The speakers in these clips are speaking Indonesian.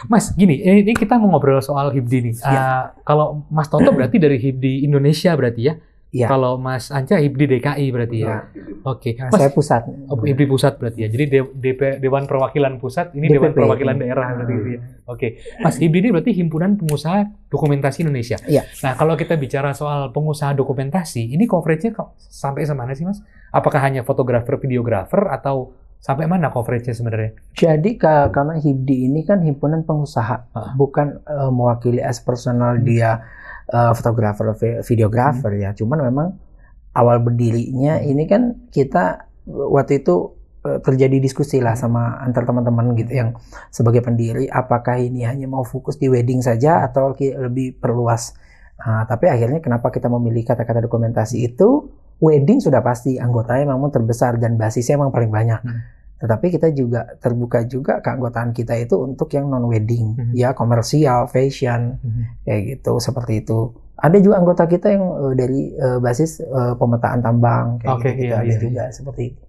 Mas, gini, ini kita mau ngobrol soal HIBDI nih. Kalau Mas Toto berarti dari HIBDI Indonesia berarti ya? Iya. Kalau Mas Anca HIBDI DKI berarti ya? Oke. Nah, Mas, saya pusat. HIBDI pusat berarti ya? Jadi Dewan Perwakilan Pusat, ini DPP. Dewan Perwakilan Daerah berarti gitu ya? Oke. Mas, HIBDI ini berarti Himpunan Pengusaha Dokumentasi Indonesia. Iya. Nah, kalau kita bicara soal pengusaha dokumentasi, ini coveragenya sampai semana sih Mas? Apakah hanya fotografer, videografer, atau sampai mana coveragenya sebenarnya? Jadi karena HIBDI ini kan himpunan pengusaha, bukan mewakili as personal dia fotografer, videografer ya. Cuman memang awal berdirinya ini kan kita waktu itu terjadi diskusi lah sama antar teman-teman gitu yang sebagai pendiri, apakah ini hanya mau fokus di wedding saja atau lebih perluas. Tapi akhirnya kenapa kita memilih kata-kata dokumentasi itu? Wedding sudah pasti anggotanya memang terbesar dan basisnya memang paling banyak. Tetapi kita juga terbuka juga keanggotaan kita itu untuk yang non wedding, ya komersial, fashion, kayak gitu, seperti itu. Ada juga anggota kita yang dari basis pemetaan tambang, kayak gitu, ada juga seperti itu.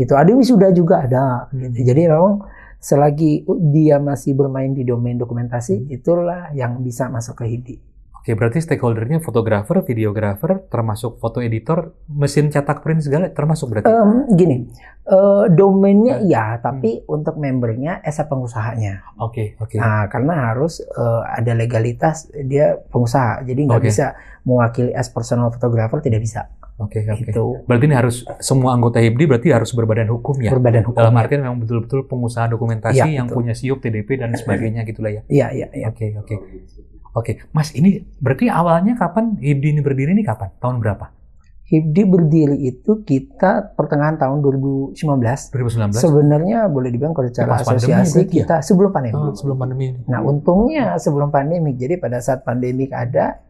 Itu ada wisuda juga ada. Gitu. Jadi memang selagi dia masih bermain di domain dokumentasi, itulah yang bisa masuk ke HIBDI. Oke, berarti stakeholdernya fotografer, videografer, termasuk foto editor, mesin cetak print segala termasuk berarti? Gini, domainnya iya, tapi untuk membernya esa pengusahanya. Oke. Nah, karena harus ada legalitas dia pengusaha, jadi nggak bisa mewakili as personal photographer, tidak bisa. Oke. Gitu. Berarti ini harus semua anggota HIBDI berarti harus berbadan hukum ya? Berbadan hukum. Dalam artian memang betul-betul pengusaha dokumentasi ya, yang punya SIUP, TDP dan sebagainya gitulah ya? Iya. Oke, Mas, ini berarti awalnya kapan HIBDI ini berdiri ini kapan? Tahun berapa? HIBDI berdiri itu kita pertengahan tahun 2019. Sebenarnya boleh dibilang kalau secara asosiasi kita sebelum pandemi. Sebelum pandemi. Nah, untungnya sebelum pandemi. Jadi pada saat pandemik ada,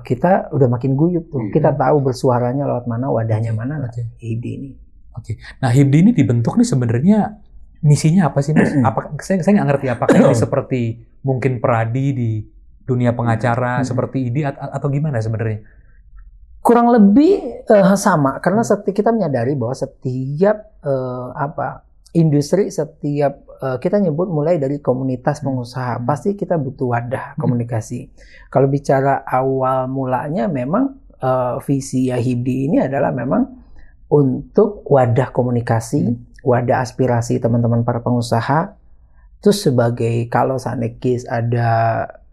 kita udah makin guyup tuh. Kita tahu bersuaranya lewat mana, wadahnya mana. HIBDI ini. Oke. Nah, HIBDI ini dibentuk nih sebenarnya misinya apa sih, Mas? Saya nggak ngerti apakah ini seperti mungkin Peradi di dunia pengacara seperti ini atau gimana sebenarnya? Kurang lebih sama karena kita menyadari bahwa setiap industri, setiap kita nyebut mulai dari komunitas pengusaha pasti kita butuh wadah komunikasi. Kalau bicara awal mulanya memang visi HIBDI ini adalah memang untuk wadah komunikasi, wadah aspirasi teman-teman para pengusaha. Terus sebagai kalau seandainya case ada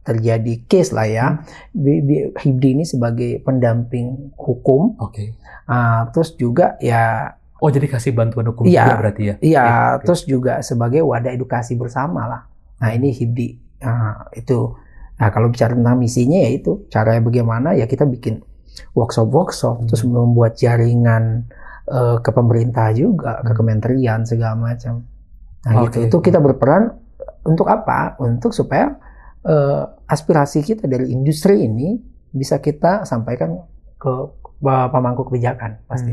terjadi case lah ya, HIBDI ini sebagai pendamping hukum. Terus juga ya. Oh, jadi kasih bantuan hukum juga berarti ya? Iya, terus juga sebagai wadah edukasi bersama lah. Nah, ini HIBDI itu. Nah, kalau bicara tentang misinya ya itu caranya bagaimana ya kita bikin workshop, terus membuat jaringan ke pemerintah juga, ke kementerian segala macam. Nah, gitu. Itu kita berperan untuk apa? Untuk supaya aspirasi kita dari industri ini bisa kita sampaikan ke pemangku kebijakan pasti.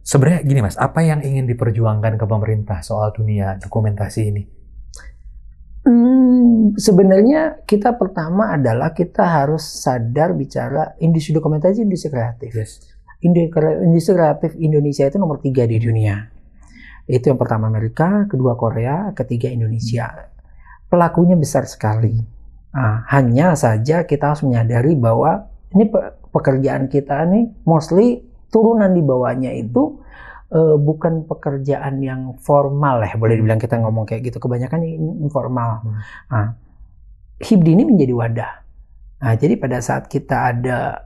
Sebenarnya gini Mas, apa yang ingin diperjuangkan ke pemerintah soal dunia dokumentasi ini? Sebenarnya kita pertama adalah kita harus sadar bicara industri dokumentasi, industri kreatif. Industri kreatif Indonesia itu nomor 3 di dunia. Itu yang pertama Amerika, kedua Korea, ketiga Indonesia. Pelakunya besar sekali. Hanya saja kita harus menyadari bahwa ini pekerjaan kita nih mostly turunan di bawahnya itu bukan pekerjaan yang formal ya, boleh dibilang kita ngomong kayak gitu. Kebanyakan informal. HIBDI ini menjadi wadah. Jadi pada saat kita ada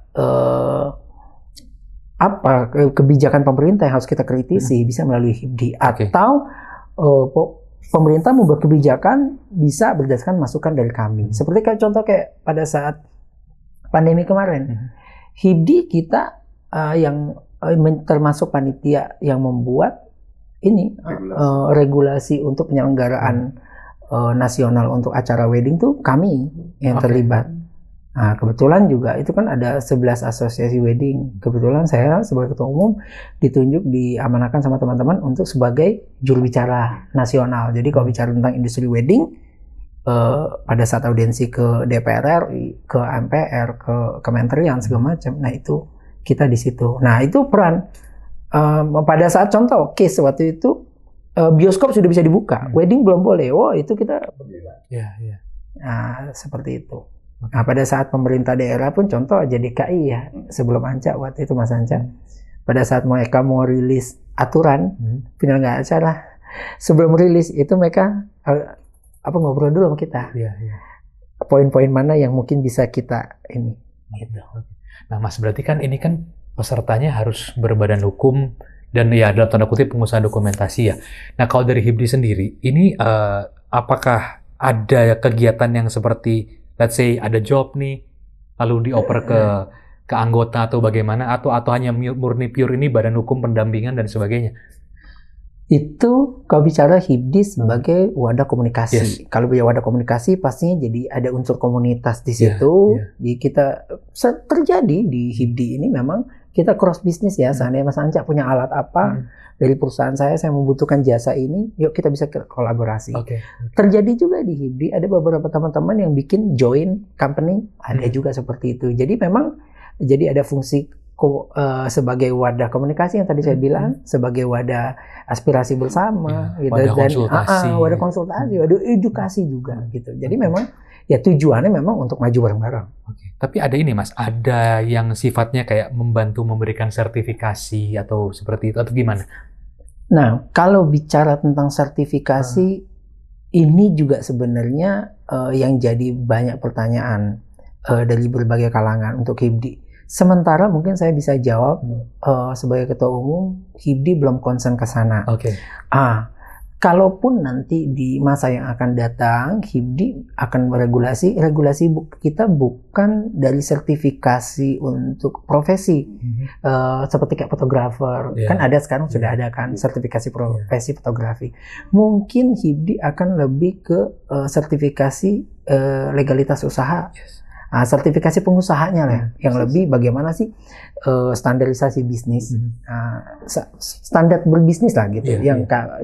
kebijakan pemerintah yang harus kita kritisi bisa melalui HIBDI atau pemerintah membuat kebijakan bisa berdasarkan masukan dari kami. Seperti kayak contoh kayak pada saat pandemi kemarin, HIBDI kita yang termasuk panitia yang membuat ini regulasi untuk penyelenggaraan nasional untuk acara wedding tuh kami yang terlibat. Nah, kebetulan juga itu kan ada 11 asosiasi wedding. Kebetulan saya sebagai ketua umum ditunjuk, diamanahkan sama teman-teman untuk sebagai juru bicara nasional. Jadi kalau bicara tentang industri wedding, pada saat audiensi ke DPR RI, ke MPR, ke Kementerian segala macam, nah itu kita di situ. Nah itu peran. Pada saat contoh case waktu itu bioskop sudah bisa dibuka, wedding belum boleh. Oh, itu kita. Iya. Nah, seperti itu. Nah, pada saat pemerintah daerah pun, contoh aja DKI ya, sebelum Anca waktu itu Mas Anca, pada saat mereka mau rilis aturan penyelenggara acara, sebelum rilis itu mereka ngobrol dulu sama kita. Iya. Poin-poin mana yang mungkin bisa kita ini. Gitu. Nah, Mas, berarti kan ini kan pesertanya harus berbadan hukum dan ya dalam tanda kutip pengusaha dokumentasi ya. Nah, kalau dari HIBDI sendiri, ini apakah ada kegiatan yang seperti, let's say ada job nih, lalu dioper ke anggota atau bagaimana, atau hanya murni pure ini badan hukum pendampingan dan sebagainya? Itu kalau bicara HIBDI sebagai wadah komunikasi. Yes. Kalau bicara wadah komunikasi pastinya jadi ada unsur komunitas di situ. Jadi kita terjadi di HIBDI ini memang kita cross bisnis ya. Seandainya Mas Anca punya alat apa dari perusahaan saya membutuhkan jasa ini, yuk kita bisa kolaborasi. Terjadi juga di HIBDI ada beberapa teman-teman yang bikin joint company, ada juga seperti itu. Jadi memang jadi ada fungsi sebagai wadah komunikasi yang tadi saya bilang, sebagai wadah aspirasi bersama, gitu, wadah dan konsultasi. Wadah konsultasi, wadah edukasi juga, gitu. Jadi memang ya tujuannya memang untuk maju bareng-bareng. Tapi ada ini Mas, ada yang sifatnya kayak membantu memberikan sertifikasi atau seperti itu atau gimana? Nah, kalau bicara tentang sertifikasi, ini juga sebenarnya yang jadi banyak pertanyaan dari berbagai kalangan untuk HIBDI. Sementara mungkin saya bisa jawab sebagai ketua umum, HIBDI belum concern ke sana. Kalaupun nanti di masa yang akan datang, HIBDI akan regulasi kita bukan dari sertifikasi untuk profesi, seperti kayak fotografer. Kan ada sekarang sudah ada kan sertifikasi profesi fotografi. Mungkin HIBDI akan lebih ke sertifikasi legalitas usaha. Sertifikasi pengusahanya lah, yang lebih bagaimana sih standarisasi bisnis, standar berbisnis lah gitu,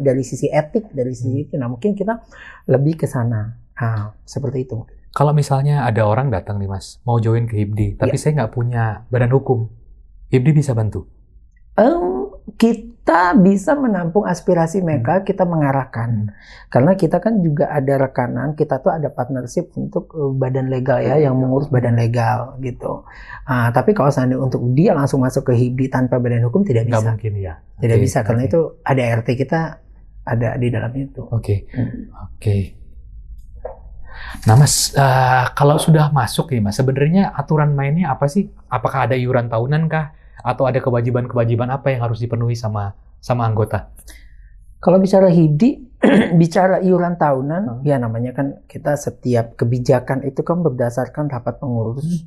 dari sisi etik, dari sisi itu. Nah mungkin kita lebih ke sana, seperti itu. Kalau misalnya ada orang datang nih Mas, mau join ke HIBDI, tapi saya nggak punya badan hukum, HIBDI bisa bantu? Kita bisa menampung aspirasi mereka, kita mengarahkan. Karena kita kan juga ada rekanan, kita tuh ada partnership untuk badan legal ya, yang mengurus badan legal gitu. Tapi kalau seandainya untuk dia langsung masuk ke HIBDI tanpa badan hukum tidak bisa. Nggak mungkin ya. Tidak bisa karena itu ada RT kita ada di dalam itu. Oke. Nah Mas, kalau sudah masuk nih Mas, sebenarnya aturan mainnya apa sih? Apakah ada iuran tahunan kah? Atau ada kewajiban-kewajiban apa yang harus dipenuhi sama anggota? Kalau bicara HIBDI, bicara iuran tahunan, ya namanya kan kita setiap kebijakan itu kan berdasarkan rapat pengurus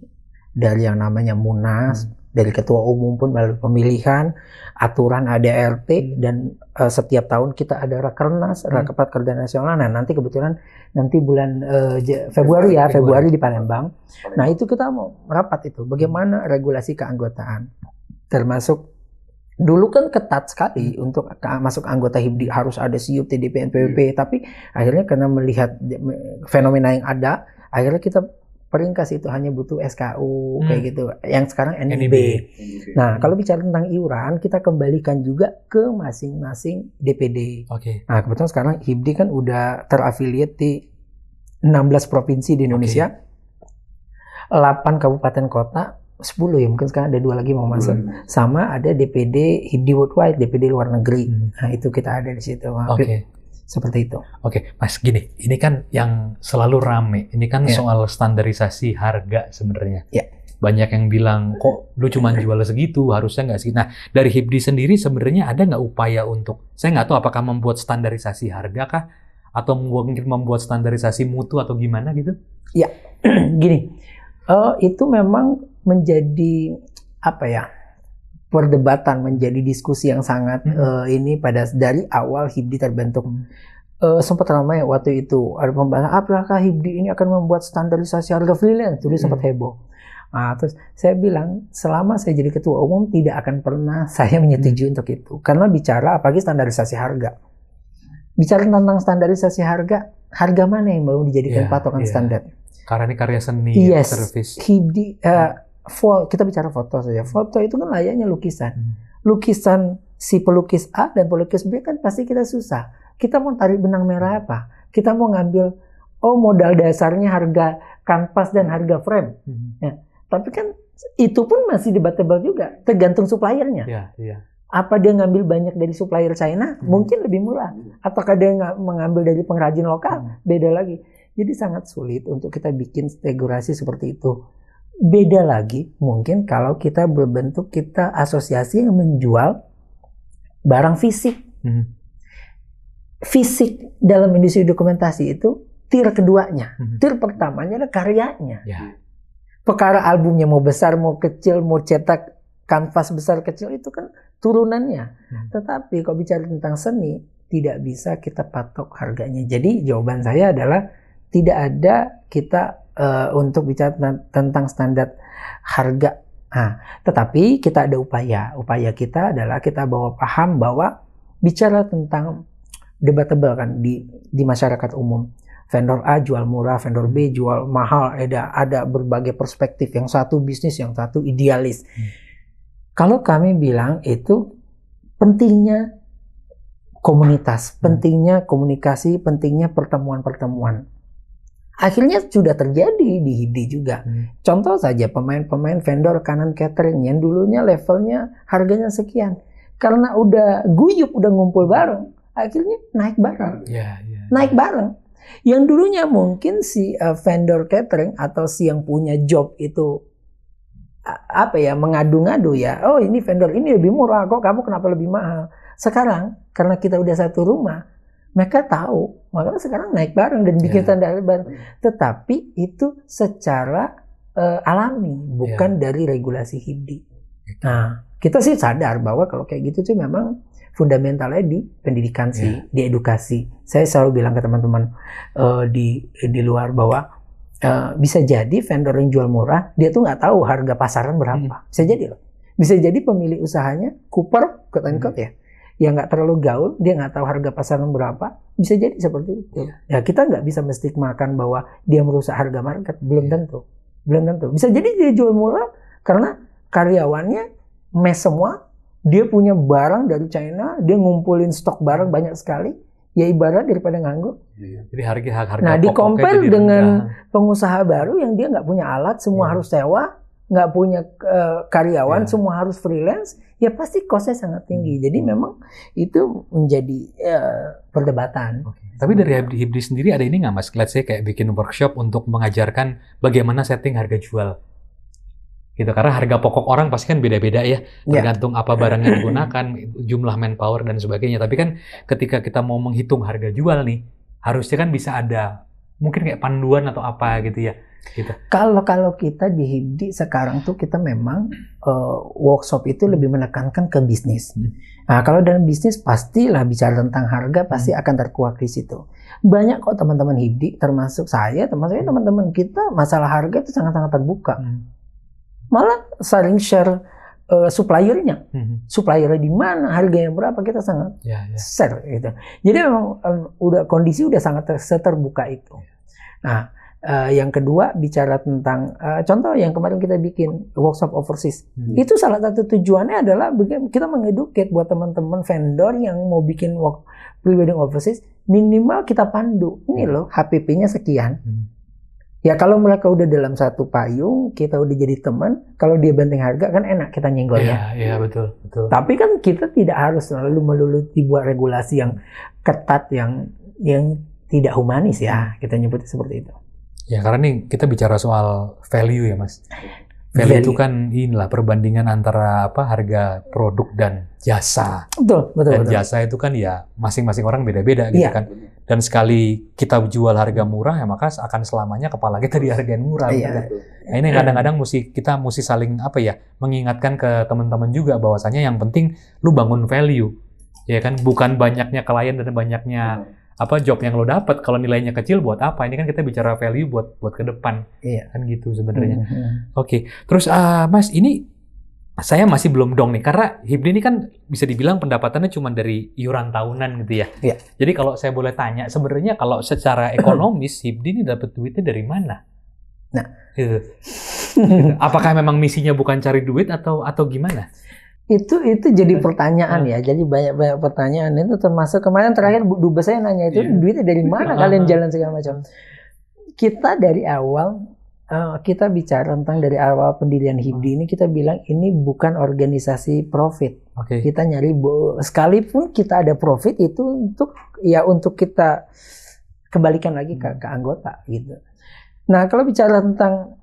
dari yang namanya Munas, dari ketua umum pun melalui pemilihan, aturan ADRT, dan setiap tahun kita ada Rakernas, Rapat Kerja Nasional. Nah nanti kebetulan bulan Februari di Palembang. Nah itu kita mau rapat itu, bagaimana regulasi keanggotaan. Termasuk dulu kan ketat sekali untuk masuk anggota HIBDI harus ada SIUP, TDP, NPWP, tapi akhirnya karena melihat fenomena yang ada, akhirnya kita peringkas itu hanya butuh SKU kayak gitu. Yang sekarang NIB. Nah, kalau bicara tentang iuran, kita kembalikan juga ke masing-masing DPD. Nah, kebetulan sekarang HIBDI kan udah terafiliat di 16 provinsi di Indonesia, 8 kabupaten kota, 10 ya, mungkin sekarang ada 2 lagi mau masuk. Sama ada DPD HIBDI Worldwide, DPD luar negeri. Nah, itu kita ada di situ. Seperti itu. Mas, gini, ini kan yang selalu rame. Ini kan soal standarisasi harga sebenarnya. Banyak yang bilang, kok lu cuma jual segitu, harusnya nggak segitu. Nah, dari HIBDI sendiri sebenarnya ada nggak upaya untuk, saya nggak tahu apakah membuat standarisasi harga kah? Atau mungkin membuat standarisasi mutu atau gimana gitu? Ya, gini. Itu memang menjadi perdebatan, menjadi diskusi yang sangat ini dari awal HIBDI terbentuk. Sempat ramai waktu itu ada pembahasan apakah HIBDI ini akan membuat standarisasi harga freelance, jadi sempat heboh. Terus saya bilang selama saya jadi ketua umum tidak akan pernah saya menyetujui untuk itu, karena bicara apalagi standarisasi harga. Bicara tentang standarisasi harga mana yang mau dijadikan patokan standar? Karena ini karya seni, service. HIBDI, kita bicara foto saja. Foto itu kan layaknya lukisan. Lukisan si pelukis A dan pelukis B kan pasti kita susah. Kita mau tarik benang merah apa? Kita mau ngambil, modal dasarnya harga kanvas dan harga frame. Ya. Tapi kan itu pun masih debatable juga, tergantung suppliernya. Apa dia ngambil banyak dari supplier China? Mungkin lebih murah. Ataukah dia mengambil dari pengrajin lokal? Beda lagi. Jadi sangat sulit untuk kita bikin segregasi seperti itu. Beda lagi mungkin kalau kita berbentuk kita asosiasi yang menjual barang fisik. Fisik dalam industri dokumentasi itu tier keduanya. Tier pertamanya adalah karyanya. Perkara albumnya mau besar, mau kecil, mau cetak kanvas besar kecil itu kan turunannya. Tetapi kalau bicara tentang seni, tidak bisa kita patok harganya. Jadi jawaban saya adalah tidak ada kita untuk bicara tentang standar harga. Tetapi kita ada upaya. Upaya kita adalah kita bawa paham bahwa bicara tentang debatable kan di masyarakat umum. Vendor A jual murah, vendor B jual mahal. Ada berbagai perspektif. Yang satu bisnis, yang satu idealis. Kalau kami bilang itu pentingnya komunitas, pentingnya komunikasi, pentingnya pertemuan-pertemuan. Akhirnya sudah terjadi di HIBDI juga. Contoh saja pemain-pemain vendor kanan catering yang dulunya levelnya harganya sekian. Karena udah guyup, udah ngumpul bareng, akhirnya naik bareng. Naik bareng. Yang dulunya mungkin si vendor catering atau si yang punya job itu mengadu-ngadu ya. Oh ini vendor ini lebih murah, kok kamu kenapa lebih mahal? Sekarang karena kita udah satu rumah, mereka tahu, makanya sekarang naik bareng dan bikin standar bareng. Tetapi itu secara alami, bukan dari regulasi HIBDI. Nah, kita sih sadar bahwa kalau kayak gitu sih memang fundamentalnya di pendidikan sih, di edukasi. Saya selalu bilang ke teman-teman di luar bahwa bisa jadi vendor yang jual murah, dia tuh nggak tahu harga pasaran berapa. Bisa jadi loh. Bisa jadi pemilik usahanya Cooper, ya, yang nggak terlalu gaul, dia nggak tahu harga pasaran berapa. Bisa jadi seperti itu. Ya kita nggak bisa menstigmakan bahwa dia merusak harga market. Belum tentu. Bisa jadi dia jual murah karena karyawannya mes semua, dia punya barang dari China, dia ngumpulin stok barang banyak sekali. Ya ibarat daripada nganggur. Jadi harga nah di-compare dengan pengusaha baru yang dia nggak punya alat, semua harus sewa, nggak punya karyawan, semua harus freelance, ya pasti cost-nya sangat tinggi. Jadi memang itu menjadi perdebatan. Tapi dari HIBDI sendiri ada ini nggak Mas? Let's say kayak bikin workshop untuk mengajarkan bagaimana setting harga jual. Gitu, karena harga pokok orang pasti kan beda-beda ya, tergantung apa barang yang digunakan, jumlah manpower dan sebagainya. Tapi kan ketika kita mau menghitung harga jual nih, harusnya kan bisa ada mungkin kayak panduan atau apa gitu ya. Gitu. Kalau kita di HIBDI sekarang tuh kita memang workshop itu lebih menekankan ke bisnis. Nah, kalau dalam bisnis pastilah bicara tentang harga pasti akan terkuak di situ. Banyak kok teman-teman HIBDI, termasuk saya, teman-teman kita, masalah harga itu sangat-sangat terbuka. Malah saling share suppliernya, suppliernya di mana, harganya berapa, kita sangat share gitu. Jadi memang kondisi udah sangat terbuka itu. Nah, yang kedua bicara tentang contoh yang kemarin kita bikin workshop overseas, itu salah satu tujuannya adalah kita mengeduket buat teman-teman vendor yang mau bikin pre-wedding overseas, minimal kita pandu, ini loh HPP-nya sekian. Ya kalau mereka udah dalam satu payung, kita udah jadi teman, kalau dia banting harga kan enak kita nyenggolnya. Iya betul. Tapi kan kita tidak harus selalu melulu dibuat regulasi yang ketat, yang tidak humanis ya, kita nyebutnya seperti itu. Ya karena nih kita bicara soal value ya Mas. Value itu kan inilah perbandingan antara harga produk dan jasa. Betul. Jasa itu kan ya masing-masing orang beda-beda gitu kan. Dan sekali kita jual harga murah ya maka akan selamanya kepala kita di harga yang murah. Nah ini kadang-kadang kita mesti saling mengingatkan ke teman-teman juga bahwasanya yang penting lu bangun value. Ya kan, bukan banyaknya klien dan banyaknya job yang lo dapat. Kalau nilainya kecil buat apa? Ini kan kita bicara value buat ke depan. Kan gitu sebenarnya. Oke. Terus Mas, ini saya masih belum dong nih, karena HIBDI ini kan bisa dibilang pendapatannya cuma dari iuran tahunan gitu ya. Jadi kalau saya boleh tanya, sebenarnya kalau secara ekonomis HIBDI ini dapat duitnya dari mana? Nah, gitu. Apakah memang misinya bukan cari duit atau gimana? Itu jadi pertanyaan ya. Jadi banyak pertanyaan itu, termasuk kemarin terakhir dubes saya nanya itu duitnya dari mana kalian jalan segala macam. Kita dari awal kita bicara tentang dari awal pendirian HIBDI ini, kita bilang ini bukan organisasi profit. Kita nyari sekalipun kita ada profit itu untuk kita kembalikan lagi ke anggota gitu. Nah, kalau bicara tentang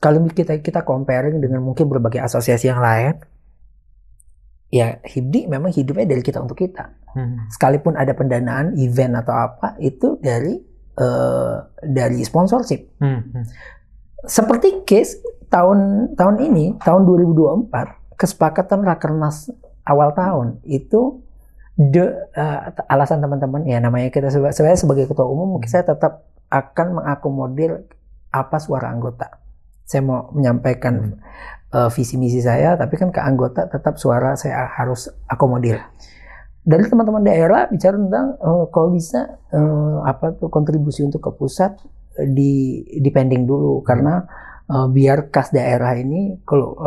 kalau kita comparing dengan mungkin berbagai asosiasi yang lain, ya HIBDI memang hidupnya dari kita untuk kita. Sekalipun ada pendanaan event atau apa, itu dari sponsorship. Seperti case tahun ini, tahun 2024, kesepakatan Rakernas awal tahun itu alasan teman-teman ya, namanya kita sebagai ketua umum, mungkin saya tetap akan mengakomodir apa suara anggota. Saya mau menyampaikan visi misi saya, tapi kan ke anggota tetap suara saya harus akomodir. Dari teman-teman daerah bicara tentang kalau bisa kontribusi untuk ke pusat dipending dulu, karena biar kas daerah ini kalau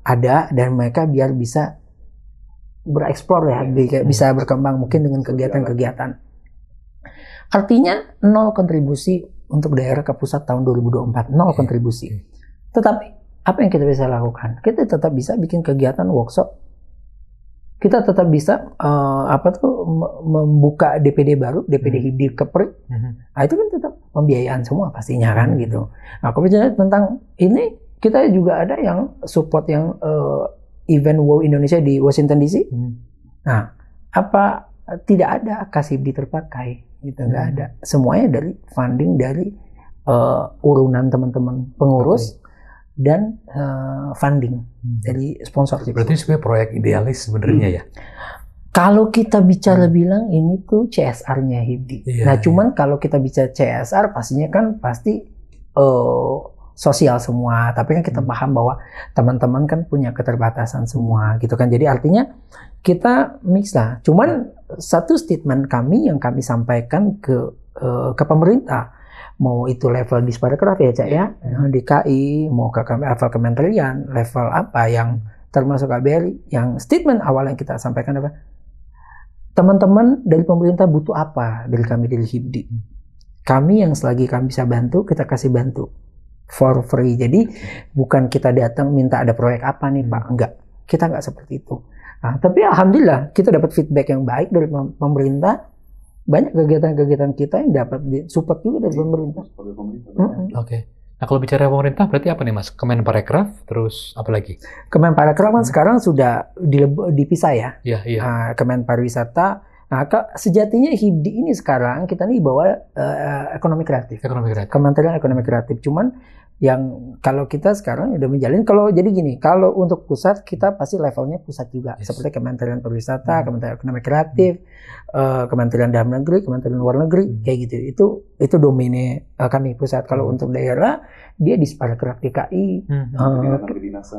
ada dan mereka biar bisa bereksplor ya, bisa berkembang mungkin dengan kegiatan-kegiatan. Artinya 0 kontribusi untuk daerah ke pusat tahun 2024, 0 kontribusi. Tetapi apa yang kita bisa lakukan? Kita tetap bisa bikin kegiatan workshop. Kita tetap bisa membuka DPD baru, DPD HIBDI Kepri. Nah, itu kan tetap pembiayaan semua pastinya kan gitu. Nah, kalau bicara tentang ini, kita juga ada yang support yang event WOW Indonesia di Washington DC. Nah, apa tidak ada kas HIBDI terpakai? Gitu, nggak ada. Semuanya dari funding dari urunan teman-teman pengurus dan funding dari sponsor. Berarti sebenarnya proyek idealis sebenarnya ya. Kalau kita bicara bilang ini tuh CSR-nya HIBDI. Nah, cuman kalau kita bicara CSR pastinya kan pasti sosial semua. Tapi kan kita paham bahwa teman-teman kan punya keterbatasan semua gitu kan. Jadi artinya kita mix lah. Cuman satu statement kami yang kami sampaikan ke pemerintah, mau itu level Disparekraf ya Cak ya, DKI, mau ke level kementerian, level apa yang termasuk KBRI, yang statement awal yang kita sampaikan apa? Teman-teman dari pemerintah butuh apa dari kami dari HIBDI? Kami yang selagi kami bisa bantu, kita kasih bantu for free. Jadi bukan kita datang minta ada proyek apa nih Pak, enggak. Kita enggak seperti itu. Nah, tapi alhamdulillah kita dapat feedback yang baik dari pemerintah. Banyak kegiatan-kegiatan kita yang dapat support juga dari pemerintah. Oke. Nah, kalau bicara pemerintah berarti apa nih Mas? Kemenparekraf, terus apa lagi? Kemenparekraf kan sekarang sudah dipisah ya. Iya. Kemenpariwisata. Nah, sejatinya HIBDI ini sekarang kita nih bawa ekonomi kreatif. Kementerian Ekonomi Kreatif. Cuman yang kalau kita sekarang udah menjalin, kalau jadi gini, kalau untuk pusat kita pasti levelnya pusat juga, seperti Kementerian Pariwisata, Kementerian Ekonomi Kreatif, Kementerian Dalam Negeri, Kementerian Luar Negeri, kayak gitu. Itu domainnya kami pusat. Kalau untuk daerah dia Disparekraf DKI,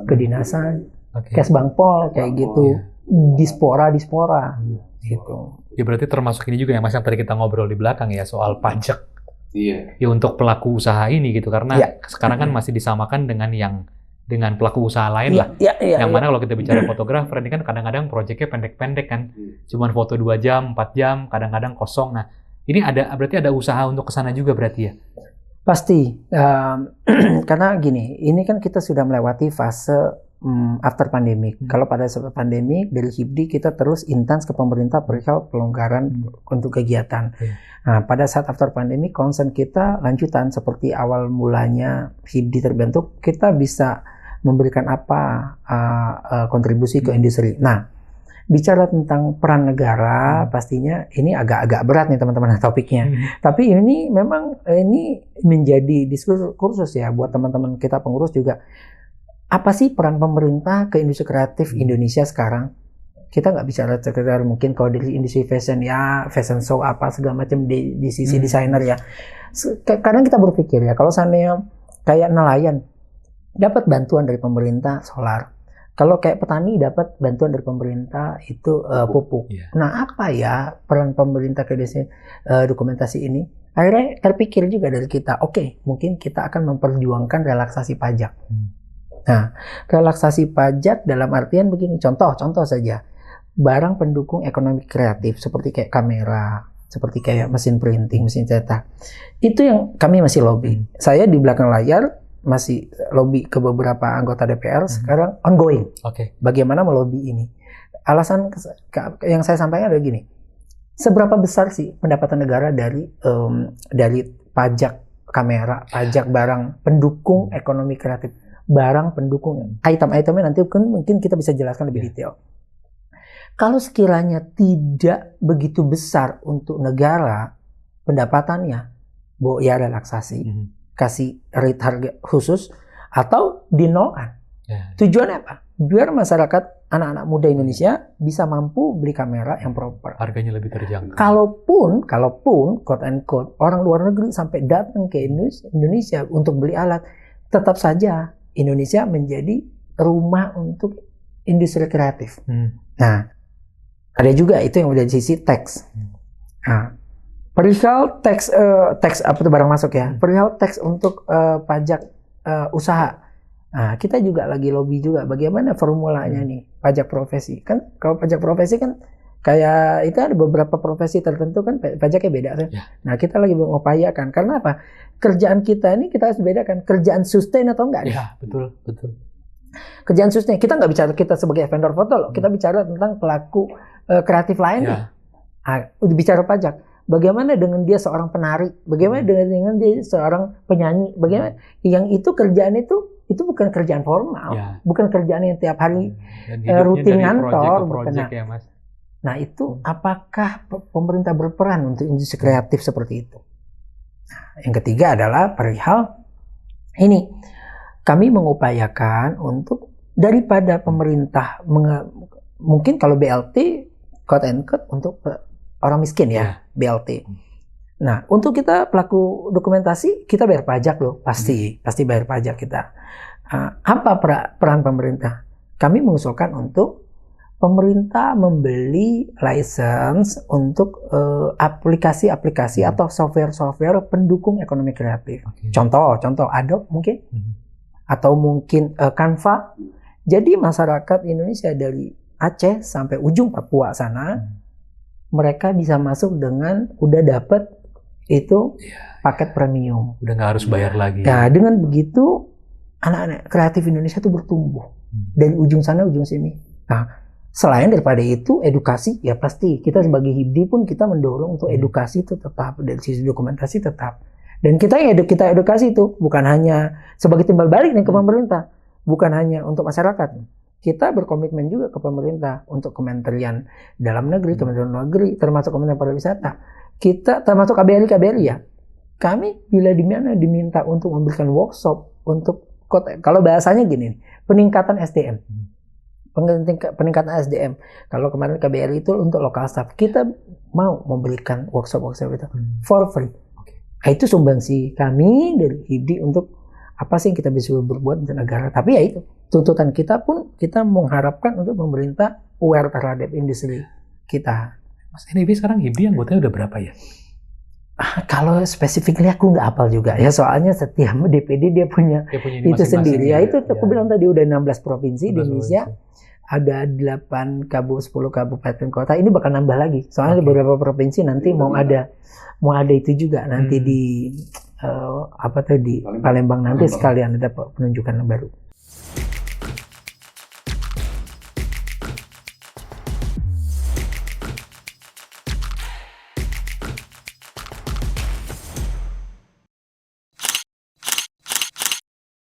kedinasan, Kesbangpol, kayak gitu, Dispora gitu. Ya berarti termasuk ini juga ya Mas, yang tadi kita ngobrol di belakang ya soal pajak. Ya untuk pelaku usaha ini gitu, karena sekarang kan masih disamakan dengan pelaku usaha lain lah. Yang mana kalau kita bicara fotografer ini kan kadang-kadang proyeknya pendek-pendek kan, cuman foto 2 jam, 4 jam, kadang-kadang kosong. Nah, ini berarti ada usaha untuk kesana juga berarti ya? Pasti, karena gini, ini kan kita sudah melewati fase after pandemic. Kalau pada saat pandemic dari HIBDI kita terus intens ke pemerintah perihal pelonggaran untuk kegiatan. Nah, pada saat after pandemic concern kita lanjutan seperti awal mulanya HIBDI terbentuk, kita bisa memberikan apa kontribusi ke industri. Nah, bicara tentang peran negara, pastinya ini agak-agak berat nih teman-teman topiknya. Tapi ini memang ini menjadi diskursus ya buat teman-teman kita pengurus juga. Apa sih peran pemerintah ke industri kreatif Indonesia sekarang? Kita nggak bicara sekedar mungkin kalau dari industri fashion ya, fashion show apa segala macam di sisi desainer ya. Kadang kita berpikir ya, kalau seandainya kayak nelayan dapat bantuan dari pemerintah solar, kalau kayak petani dapat bantuan dari pemerintah itu pupuk. Nah, apa ya peran pemerintah ke dokumentasi ini? Akhirnya terpikir juga dari kita, oke, mungkin kita akan memperjuangkan relaksasi pajak. Nah, relaksasi pajak dalam artian begini, contoh saja, barang pendukung ekonomi kreatif seperti kayak kamera, seperti kayak mesin printing, mesin cetak, itu yang kami masih lobby. Saya di belakang layar masih lobby ke beberapa anggota DPR, sekarang ongoing. Bagaimana melobi ini? Alasan yang saya sampaikan adalah gini, seberapa besar sih pendapatan negara dari pajak kamera, pajak barang pendukung ekonomi kreatif, barang pendukung, item-itemnya nanti mungkin kita bisa jelaskan lebih detail. Kalau sekiranya tidak begitu besar untuk negara pendapatannya, ya relaksasi, kasih rate harga khusus atau dinolkan. Tujuannya apa? Biar masyarakat anak-anak muda Indonesia bisa mampu beli kamera yang proper. Harganya lebih terjangkau. Kalaupun quote and quote orang luar negeri sampai datang ke Indonesia untuk beli alat, tetap saja Indonesia menjadi rumah untuk industri kreatif. Nah, ada juga itu yang udah di sisi tax. Nah, perihal tax apa tuh barang masuk ya? Perihal tax untuk pajak usaha. Nah, kita juga lagi lobby juga bagaimana formulanya nih pajak profesi. Kan kalau pajak profesi kan kayak itu ada beberapa profesi tertentu kan pajaknya beda kan. Nah, kita lagi mengupayakan karena apa? Kerjaan kita ini kita harus bedakan kerjaan sustain atau enggak. Ya, betul. Kerjaan sustain. Kita nggak bicara kita sebagai vendor foto loh. Kita bicara tentang pelaku kreatif lain. Udah bicara pajak. Bagaimana dengan dia seorang penari? Bagaimana dengan dia seorang penyanyi? Bagaimana yang itu kerjaan itu bukan kerjaan formal, bukan kerjaan yang tiap hari rutin ngantor, bukan. Nah, itu apakah pemerintah berperan untuk industri kreatif seperti itu? Nah, yang ketiga adalah perihal ini. Kami mengupayakan untuk daripada pemerintah mungkin kalau BLT quote and quote untuk orang miskin ya, BLT. Nah, untuk kita pelaku dokumentasi kita bayar pajak loh, pasti bayar pajak kita. Apa peran pemerintah? Kami mengusulkan untuk pemerintah membeli license untuk aplikasi-aplikasi atau software pendukung ekonomi kreatif. Contoh Adobe mungkin, atau mungkin Canva. Jadi masyarakat Indonesia dari Aceh sampai ujung Papua sana, mereka bisa masuk dengan udah dapat itu paket premium. Udah nggak harus bayar lagi. Nah, dengan begitu anak-anak kreatif Indonesia itu bertumbuh dari ujung sana ujung sini. Nah, selain daripada itu edukasi ya pasti kita sebagai HIBDI pun kita mendorong untuk edukasi itu tetap, dari sisi dokumentasi tetap. Dan kita edukasi itu bukan hanya sebagai timbal balik nih ke pemerintah, bukan hanya untuk masyarakat. Kita berkomitmen juga ke pemerintah untuk Kementerian Dalam Negeri, Kementerian Luar Negeri, termasuk Kementerian Pariwisata. Kita termasuk KBRI ya. Kami bila diminta untuk memberikan workshop untuk kalau bahasanya gini, peningkatan SDM. Peningkatan SDM. Kalau kemarin KBRI itu untuk lokal staff, kita mau memberikan workshop itu for free. Nah, itu sumbangsi kami dari HIBDI untuk apa sih yang kita bisa berbuat untuk negara. Tapi ya itu, tuntutan kita pun kita mengharapkan untuk pemerintah aware terhadap industri kita. Mas NIB sekarang HIBDI anggotanya udah berapa ya? Kalau spesifiknya aku nggak hafal juga ya, soalnya setiap DPD dia punya itu sendiri. Ya itu aku bilang tadi udah 16 provinsi di Indonesia. Ada 8 kabupaten kota. Ini bakal nambah lagi. Soalnya di beberapa provinsi nanti mau ada itu juga nanti di di Palembang nanti sekalian ada penunjukan baru.